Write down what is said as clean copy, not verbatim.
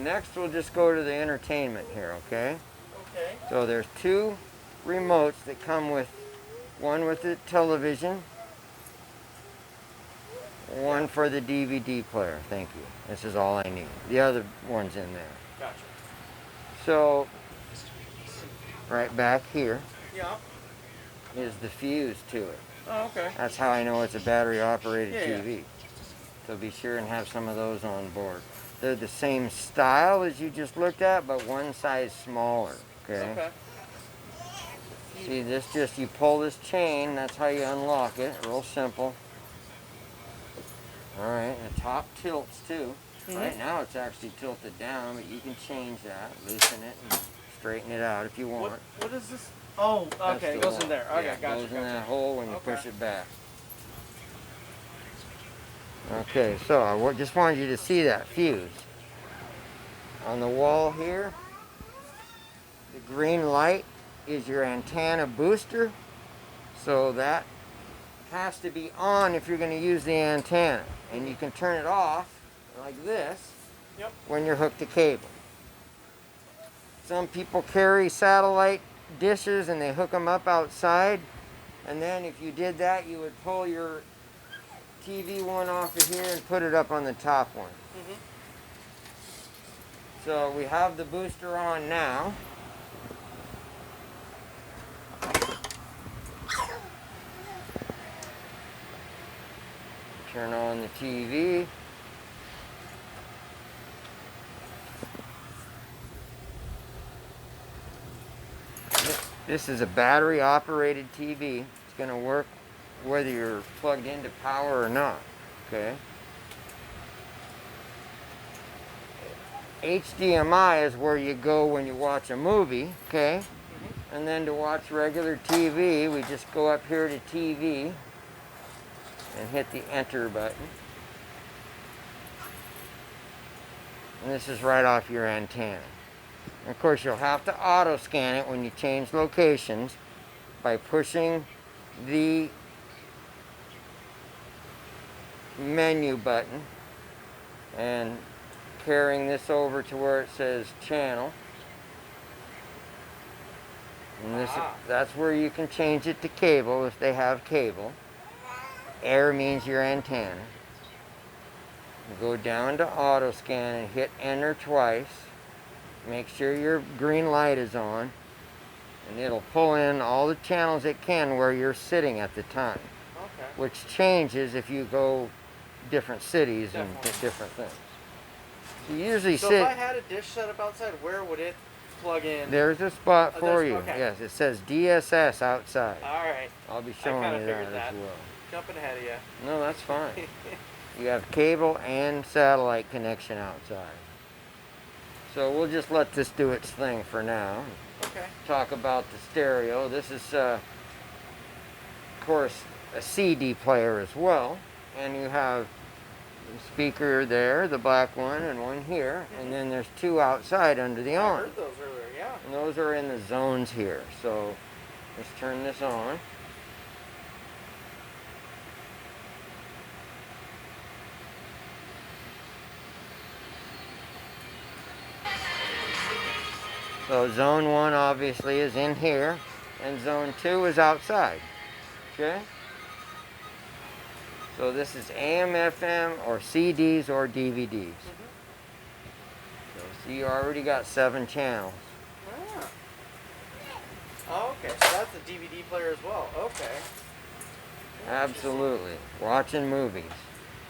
Next, we'll just go to the entertainment here, okay? Okay. So there's two remotes that come with, one with the television, one for the DVD player. Thank you. This is all I need. The other one's in there. Gotcha. So, right back here Yeah. is the fuse to it. Oh, okay. That's how I know it's a battery-operated Yeah, TV. So be sure and have some of those on board. They're the same style as you just looked at, but one size smaller, okay? Okay. See, this just, you pull this chain, that's how you unlock it, real simple. All right, and the top tilts too. Right now it's actually tilted down, but you can change that, loosen it, and straighten it out if you want. What is this? Oh, okay, it goes in there. Okay, Yeah, gotcha. It goes in that hole when you Okay. push it back. Okay, so I just wanted you to see that fuse. On the wall here, the green light is your antenna booster. So that has to be on if you're going to use the antenna. And you can turn it off like this when you're hooked to cable. Some people carry satellite dishes and they hook them up outside. And then if you did that, you would pull your TV one off of here and put it up on the top one. So we have the booster on now. Turn on the TV. This is a battery operated TV. It's going to work whether you're plugged into power or not, okay? HDMI is where you go when you watch a movie, okay? And then to watch regular TV, we just go up here to TV and hit the enter button. And this is right off your antenna. And of course, you'll have to auto scan it when you change locations by pushing the menu button and carrying this over to where it says channel. And that's where you can change it to cable if they have cable. Air means your antenna. You go down to auto scan and hit enter twice. Make sure your green light is on. And it'll pull in all the channels it can where you're sitting at the time. Okay. Which changes if you go different cities and different things. So you usually So if I had a dish set up outside, where would it plug in? There's a spot for you. Okay. Yes, it says DSS outside. All right. I'll be showing you that as well. Jumping ahead of you. No, that's fine. You have cable and satellite connection outside. So we'll just let this do its thing for now. Okay. Talk about the stereo. This is, of course, a CD player as well. And you have the speaker there, the black one, and one here. And then there's two outside under the I awning. heard those earlier, yeah. And those are in the zones here. So let's turn this on. So zone 1 obviously is in here, and zone 2 is outside, okay? So this is AM, FM, or CDs or DVDs. So you already got 7 channels. Ah. Oh, okay, so that's a DVD player as well. Okay. Absolutely. Watching movies.